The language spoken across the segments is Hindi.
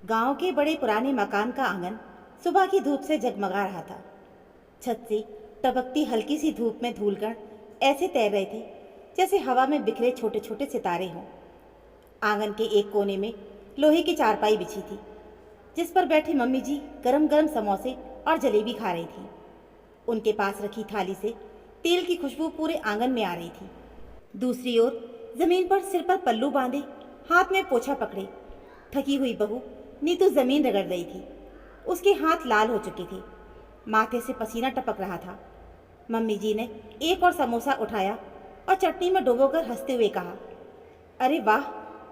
गांव के बड़े पुराने मकान का आंगन सुबह की धूप से जगमगा रहा था। छत से टपकती हल्की सी धूप में धूलकण ऐसे तैर रहे थे जैसे हवा में बिखरे छोटे छोटे सितारे हों। आंगन के एक कोने में लोहे की चारपाई बिछी थी, जिस पर बैठी मम्मी जी गरम गरम समोसे और जलेबी खा रही थी। उनके पास रखी थाली से तेल की खुशबू पूरे आंगन में आ रही थी। दूसरी ओर जमीन पर सिर पर पल्लू बांधे, हाथ में पोछा पकड़े थकी हुई बहू नीतू जमीन रगड़ रही थी। उसके हाथ लाल हो चुके थे, माथे से पसीना टपक रहा था। मम्मी जी ने एक और समोसा उठाया और चटनी में डुबोकर हंसते हुए कहा, अरे वाह,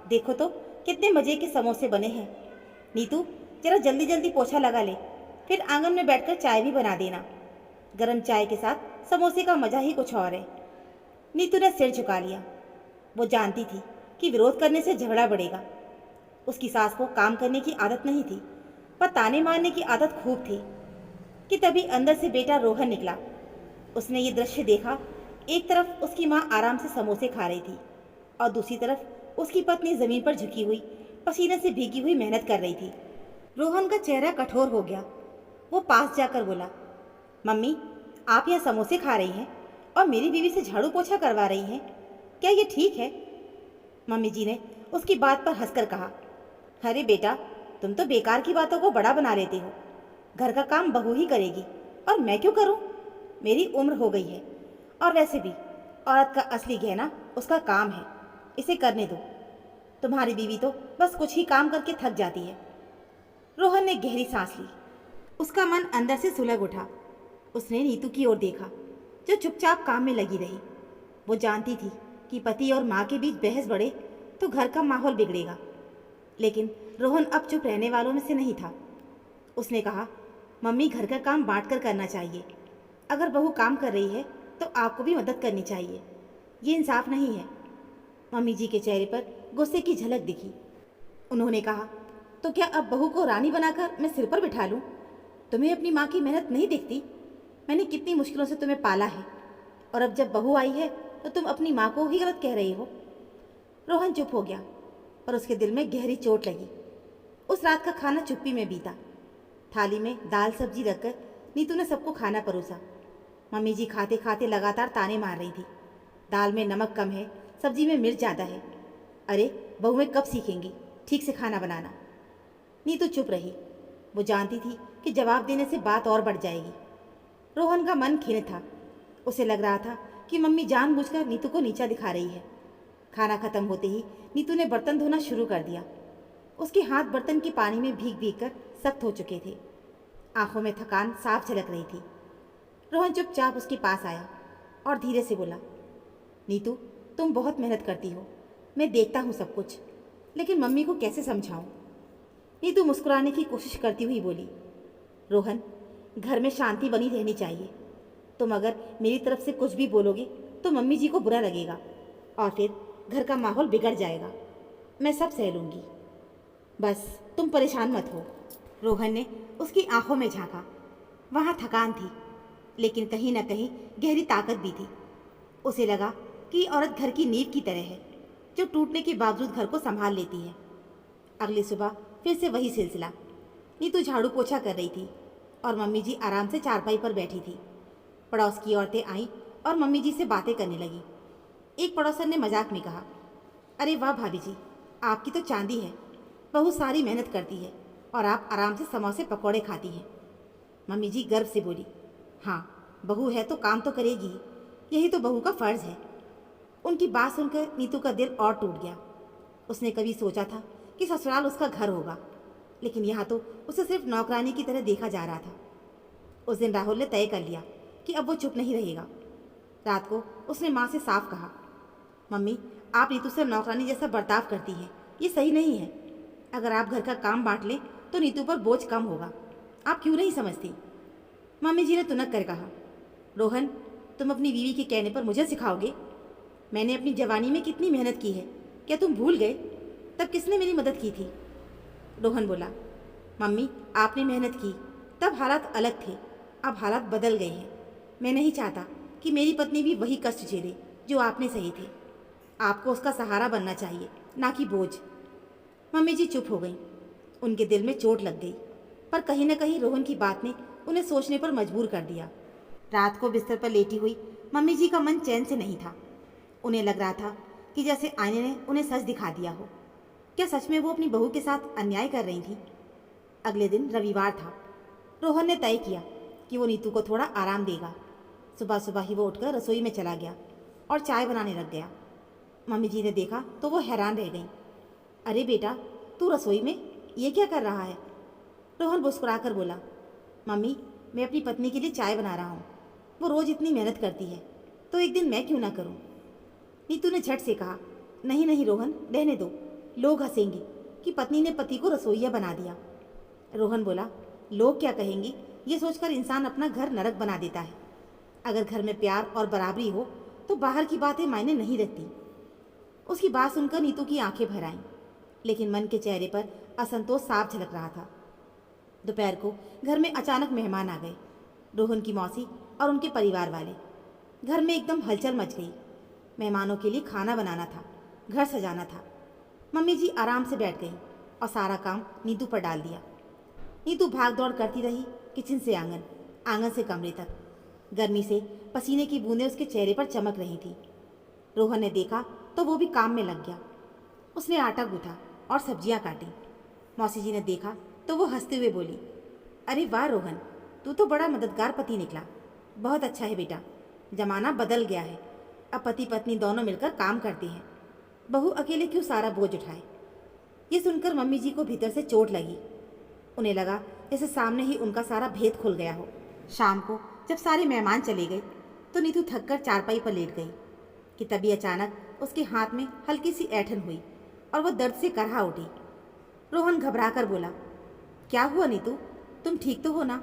देखो तो कितने मज़े के समोसे बने हैं। नीतू, जरा जल्दी जल्दी पोछा लगा ले, फिर आंगन में बैठकर चाय भी बना देना। गरम चाय के साथ समोसे का मज़ा ही कुछ और है। नीतू ने सिर झुका लिया। वो जानती थी कि विरोध करने से झगड़ा बढ़ेगा। उसकी सास को काम करने की आदत नहीं थी, पर ताने मारने की आदत खूब थी। कि तभी अंदर से बेटा रोहन निकला। उसने ये दृश्य देखा। एक तरफ उसकी माँ आराम से समोसे खा रही थी और दूसरी तरफ उसकी पत्नी जमीन पर झुकी हुई पसीने से भीगी हुई मेहनत कर रही थी। रोहन का चेहरा कठोर हो गया। वो पास जाकर बोला, मम्मी, आप यहाँ समोसे खा रही हैं और मेरी बीवी से झाड़ू पोछा करवा रही हैं, क्या ये ठीक है? मम्मी जी ने उसकी बात पर हंसकर कहा, अरे बेटा, तुम तो बेकार की बातों को बड़ा बना लेते हो। घर का काम बहू ही करेगी और मैं क्यों करूं? मेरी उम्र हो गई है और वैसे भी औरत का असली गहना उसका काम है, इसे करने दो। तुम्हारी बीवी तो बस कुछ ही काम करके थक जाती है। रोहन ने गहरी सांस ली। उसका मन अंदर से सुलग उठा। उसने नीतू की ओर देखा, जो चुपचाप काम में लगी रही। वो जानती थी कि पति और माँ के बीच बहस बढ़े तो घर का माहौल बिगड़ेगा, लेकिन रोहन अब चुप रहने वालों में से नहीं था। उसने कहा, मम्मी, घर का काम बांट कर करना चाहिए। अगर बहू काम कर रही है तो आपको भी मदद करनी चाहिए। ये इंसाफ नहीं है। मम्मी जी के चेहरे पर गुस्से की झलक दिखी। उन्होंने कहा, तो क्या अब बहू को रानी बनाकर मैं सिर पर बिठा लूं? तुम्हें अपनी माँ की मेहनत नहीं दिखती? मैंने कितनी मुश्किलों से तुम्हें पाला है और अब जब बहू आई है तो तुम अपनी माँ को ही गलत कह रही हो। रोहन चुप हो गया, पर उसके दिल में गहरी चोट लगी। उस रात का खाना चुप्पी में बीता। थाली में दाल सब्जी रखकर नीतू ने सबको खाना परोसा। मम्मी जी खाते खाते लगातार ताने मार रही थी, दाल में नमक कम है, सब्जी में मिर्च ज़्यादा है। अरे, बहुएं कब सीखेंगी ठीक से खाना बनाना? नीतू चुप रही। वो जानती थी कि जवाब देने से बात और बढ़ जाएगी। रोहन का मन खिन्न था। उसे लग रहा था कि मम्मी जानबूझकर नीतू को नीचा दिखा रही है। खाना खत्म होते ही नीतू ने बर्तन धोना शुरू कर दिया। उसके हाथ बर्तन के पानी में भीग भीग कर सख्त हो चुके थे। आंखों में थकान साफ झलक रही थी। रोहन चुपचाप उसके पास आया और धीरे से बोला, नीतू, तुम बहुत मेहनत करती हो, मैं देखता हूँ सब कुछ, लेकिन मम्मी को कैसे समझाऊँ? नीतू मुस्कुराने की कोशिश करती हुई बोली, रोहन, घर में शांति बनी रहनी चाहिए। तुम अगर मेरी तरफ से कुछ भी बोलोगे तो मम्मी जी को बुरा लगेगा और फिर घर का माहौल बिगड़ जाएगा। मैं सब सह लूँगी, बस तुम परेशान मत हो। रोहन ने उसकी आंखों में झांका। वहाँ थकान थी, लेकिन कहीं न कहीं गहरी ताकत भी थी। उसे लगा कि औरत घर की नींव की तरह है, जो टूटने के बावजूद घर को संभाल लेती है। अगली सुबह फिर से वही सिलसिला। नीतू झाड़ू पोछा कर रही थी और मम्मी जी आराम से चारपाई पर बैठी थी। पड़ोस की औरतें आईं और मम्मी जी से बातें करने लगी। एक पड़ोसन ने मजाक में कहा, अरे वाह भाभी जी, आपकी तो चांदी है। बहू सारी मेहनत करती है और आप आराम से समोसे पकौड़े खाती हैं। मम्मी जी गर्व से बोली, हाँ, बहू है तो काम तो करेगी ही, यही तो बहू का फ़र्ज़ है। उनकी बात सुनकर नीतू का दिल और टूट गया। उसने कभी सोचा था कि ससुराल उसका घर होगा, लेकिन यहाँ तो उसे सिर्फ नौकरानी की तरह देखा जा रहा था। उस दिन राहुल ने तय कर लिया कि अब वो चुप नहीं रहेगा। रात को उसने माँ से साफ कहा, मम्मी, आप नीतू से नौकरानी जैसा बर्ताव करती हैं, ये सही नहीं है। अगर आप घर का काम बांट लें तो नीतू पर बोझ कम होगा। आप क्यों नहीं समझती? मम्मी जी ने तुनक कर कहा, रोहन, तुम अपनी बीवी के कहने पर मुझे सिखाओगे? मैंने अपनी जवानी में कितनी मेहनत की है, क्या तुम भूल गए? तब किसने मेरी मदद की थी? रोहन बोला, मम्मी, आपने मेहनत की, तब हालात अलग थे, अब हालात बदल गए हैं। मैं नहीं चाहता कि मेरी पत्नी भी वही कष्ट झेले जो आपने सहे थे। आपको उसका सहारा बनना चाहिए, ना कि बोझ। मम्मी जी चुप हो गई। उनके दिल में चोट लग गई, पर कहीं न कहीं रोहन की बात ने उन्हें सोचने पर मजबूर कर दिया। रात को बिस्तर पर लेटी हुई मम्मी जी का मन चैन से नहीं था। उन्हें लग रहा था कि जैसे आईने ने उन्हें सच दिखा दिया हो। क्या सच में वो अपनी बहू के साथ अन्याय कर रही थी? अगले दिन रविवार था। रोहन ने तय किया कि वो नीतू को थोड़ा आराम देगा। सुबह सुबह ही वो उठकर रसोई में चला गया और चाय बनाने लग गया। मम्मी जी ने देखा तो वो हैरान रह गई। अरे बेटा, तू रसोई में ये क्या कर रहा है? रोहन मुस्कुरा कर बोला, मम्मी, मैं अपनी पत्नी के लिए चाय बना रहा हूँ। वो रोज़ इतनी मेहनत करती है, तो एक दिन मैं क्यों ना करूँ? नीतू ने झट से कहा, नहीं नहीं रोहन, रहने दो, लोग हंसेंगे कि पत्नी ने पति को रसोइया बना दिया। रोहन बोला, लोग क्या कहेंगे ये सोचकर इंसान अपना घर नरक बना देता है। अगर घर में प्यार और बराबरी हो तो बाहर की बातें मायने नहीं रखती। उसकी बात सुनकर नीतू की आंखें भर आईं, लेकिन मन के चेहरे पर असंतोष साफ झलक रहा था। दोपहर को घर में अचानक मेहमान आ गए, रोहन की मौसी और उनके परिवार वाले। घर में एकदम हलचल मच गई। मेहमानों के लिए खाना बनाना था, घर सजाना था। मम्मी जी आराम से बैठ गई और सारा काम नीतू पर डाल दिया। नीतू भाग दौड़ करती रही, किचन से आंगन, आंगन से कमरे तक। गर्मी से पसीने की बूंदें उसके चेहरे पर चमक रही थी। रोहन ने देखा तो वो भी काम में लग गया। उसने आटा गूंथा और सब्जियां काटी। मौसी जी ने देखा तो वो हंसते हुए बोली, अरे वाह रोहन, तू तो बड़ा मददगार पति निकला। बहुत अच्छा है बेटा, जमाना बदल गया है। अब पति पत्नी दोनों मिलकर काम करते हैं। बहू अकेले क्यों सारा बोझ उठाए? ये सुनकर मम्मी जी को भीतर से चोट लगी। उन्हें लगा जैसे सामने ही उनका सारा भेद खुल गया हो। शाम को जब सारे मेहमान चले गए तो नीतू थककर चारपाई पर लेट गई कि तभी अचानक उसके हाथ में हल्की सी ऐंठन हुई और वह दर्द से करहा उठी। रोहन घबरा कर बोला, क्या हुआ नीतू, तुम ठीक तो हो ना?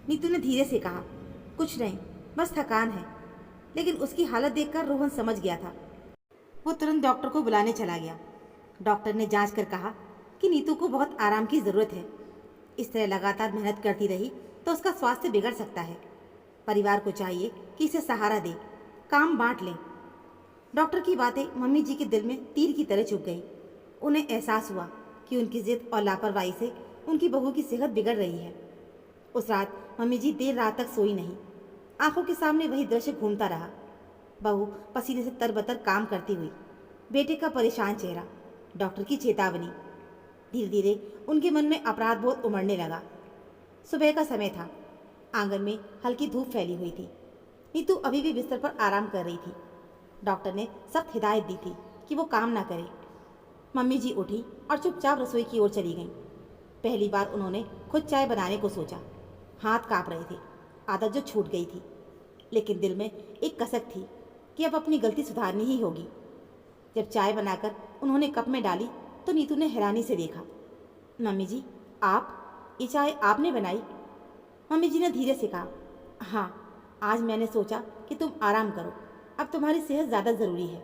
नीतू ने धीरे से कहा, कुछ नहीं, बस थकान है। लेकिन उसकी हालत देखकर रोहन समझ गया था। वो तुरंत डॉक्टर को बुलाने चला गया। डॉक्टर ने जांच कर कहा कि नीतू को बहुत आराम की ज़रूरत है। इस तरह लगातार मेहनत करती रही तो उसका स्वास्थ्य बिगड़ सकता है। परिवार को चाहिए कि इसे सहारा दे, काम बांट लें। डॉक्टर की बातें मम्मी जी के दिल में तीर की तरह चुभ गई। उन्हें एहसास हुआ कि उनकी जिद और लापरवाही से उनकी बहू की सेहत बिगड़ रही है। उस रात मम्मी जी देर रात तक सोई नहीं। आंखों के सामने वही दृश्य घूमता रहा। बहू पसीने से तरबतर काम करती हुई, बेटे का परेशान चेहरा, डॉक्टर की चेतावनी। धीरे धीरे उनके मन में अपराध बोध उमड़ने लगा। सुबह का समय था। आंगन में हल्की धूप फैली हुई थी। नीतू अभी भी बिस्तर पर आराम कर रही थी। डॉक्टर ने सख्त हिदायत दी थी कि वो काम ना करे। मम्मी जी उठी और चुपचाप रसोई की ओर चली गईं। पहली बार उन्होंने खुद चाय बनाने को सोचा। हाथ कांप रहे थे, आदत जो छूट गई थी। लेकिन दिल में एक कसक थी कि अब अपनी गलती सुधारनी ही होगी। जब चाय बनाकर उन्होंने कप में डाली तो नीतू ने हैरानी से देखा। मम्मी जी, आप ये चाय आपने बनाई? मम्मी जी ने धीरे से कहा, हाँ, आज मैंने सोचा कि तुम आराम करो, अब तुम्हारी सेहत ज़्यादा ज़रूरी है।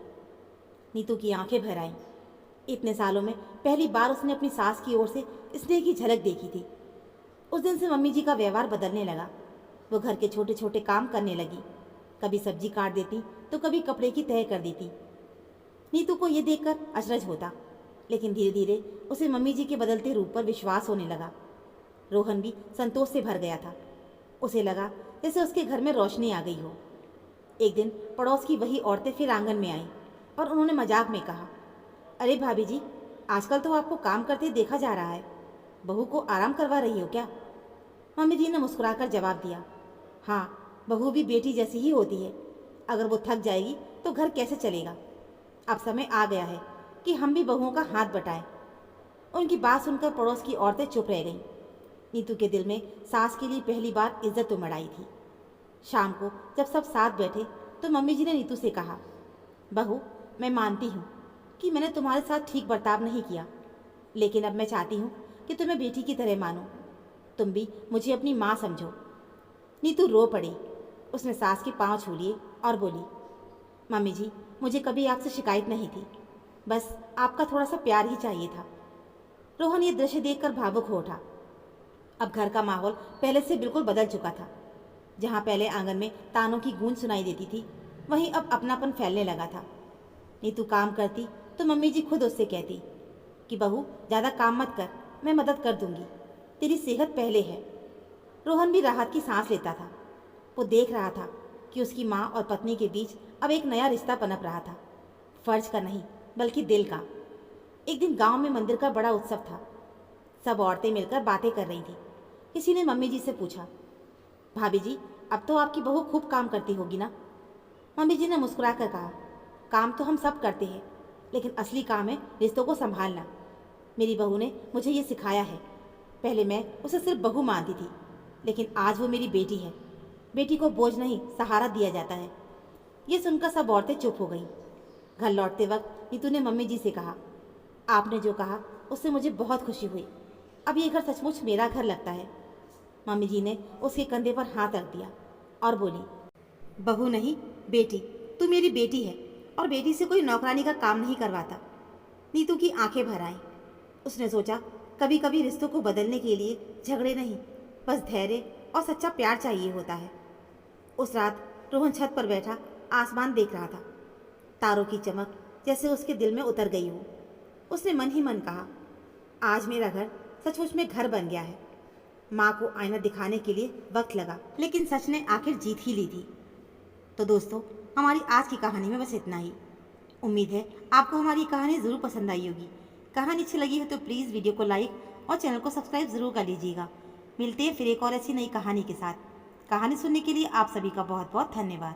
नीतू की आंखें भर आईं। इतने सालों में पहली बार उसने अपनी सास की ओर से स्नेह की झलक देखी थी। उस दिन से मम्मी जी का व्यवहार बदलने लगा। वो घर के छोटे छोटे काम करने लगी। कभी सब्जी काट देती तो कभी कपड़े की तह कर देती। नीतू को ये देखकर अचरज होता, लेकिन धीरे धीरे उसे मम्मी जी के बदलते रूप पर विश्वास होने लगा। रोहन भी संतोष से भर गया था। उसे लगा जैसे उसके घर में रोशनी आ गई हो। एक दिन पड़ोस की वही औरतें फिर आंगन में आईं और उन्होंने मजाक में कहा, अरे भाभी जी, आजकल तो आपको काम करते देखा जा रहा है, बहू को आराम करवा रही हो क्या? मम्मी जी ने मुस्कुराकर जवाब दिया, हाँ, बहू भी बेटी जैसी ही होती है। अगर वो थक जाएगी तो घर कैसे चलेगा? अब समय आ गया है कि हम भी बहुओं का हाथ बटाएं। उनकी बात सुनकर पड़ोस की औरतें चुप रह गईं। नीतू के दिल में सास के लिए पहली बार इज्जत उमड़ आई थी। शाम को जब सब साथ बैठे तो मम्मी जी ने नीतू से कहा, बहू, मैं मानती हूँ कि मैंने तुम्हारे साथ ठीक बर्ताव नहीं किया, लेकिन अब मैं चाहती हूँ कि तुम्हें बेटी की तरह मानो। तुम भी मुझे अपनी माँ समझो। नीतू रो पड़ी। उसने सास के पाँव छू लिए और बोली, मम्मी जी, मुझे कभी आपसे शिकायत नहीं थी, बस आपका थोड़ा सा प्यार ही चाहिए था। रोहन ये दृश्य देखकर भावुक हो उठा। अब घर का माहौल पहले से बिल्कुल बदल चुका था। जहाँ पहले आंगन में तानों की गूंज सुनाई देती थी, वहीं अब अपनापन फैलने लगा था। नीतू काम करती तो मम्मी जी खुद उससे कहती कि बहू, ज़्यादा काम मत कर, मैं मदद कर दूंगी, तेरी सेहत पहले है। रोहन भी राहत की सांस लेता था। वो देख रहा था कि उसकी माँ और पत्नी के बीच अब एक नया रिश्ता पनप रहा था, फर्ज का नहीं बल्कि दिल का। एक दिन गांव में मंदिर का बड़ा उत्सव था। सब औरतें मिलकर बातें कर रही थी। किसी ने मम्मी जी से पूछा, भाभी जी, अब तो आपकी बहू खूब काम करती होगी ना? मम्मी जी ने मुस्कुरा कर कहा, काम तो हम सब करते हैं, लेकिन असली काम है रिश्तों को संभालना। मेरी बहू ने मुझे ये सिखाया है। पहले मैं उसे सिर्फ बहू मानती थी, लेकिन आज वो मेरी बेटी है। बेटी को बोझ नहीं, सहारा दिया जाता है। ये सुनकर सब औरतें चुप हो गईं। घर लौटते वक्त नीतू ने मम्मी जी से कहा, आपने जो कहा उससे मुझे बहुत खुशी हुई। अब ये घर सचमुच मेरा घर लगता है। मम्मी जी ने उसके कंधे पर हाथ रख दिया और बोली, बहू नहीं बेटी, तू मेरी बेटी है और बेटी से कोई नौकरानी का काम नहीं करवाता। नीतू की आंखें भर आईं। उसने सोचा, कभी कभी रिश्तों को बदलने के लिए झगड़े नहीं, बस धैर्य और सच्चा प्यार चाहिए होता है। उस रात रोहन छत पर बैठा आसमान देख रहा था। तारों की चमक जैसे उसके दिल में उतर गई हो। उसने मन ही मन कहा, आज मेरा घर सचमुच में घर बन गया है। माँ को आईना दिखाने के लिए वक्त लगा, लेकिन सच ने आखिर जीत ही ली थी। तो दोस्तों, हमारी आज की कहानी में बस इतना ही। उम्मीद है आपको हमारी कहानी ज़रूर पसंद आई होगी। कहानी अच्छी लगी है तो प्लीज़ वीडियो को लाइक और चैनल को सब्सक्राइब ज़रूर कर लीजिएगा। मिलते हैं फिर एक और ऐसी नई कहानी के साथ। कहानी सुनने के लिए आप सभी का बहुत बहुत धन्यवाद।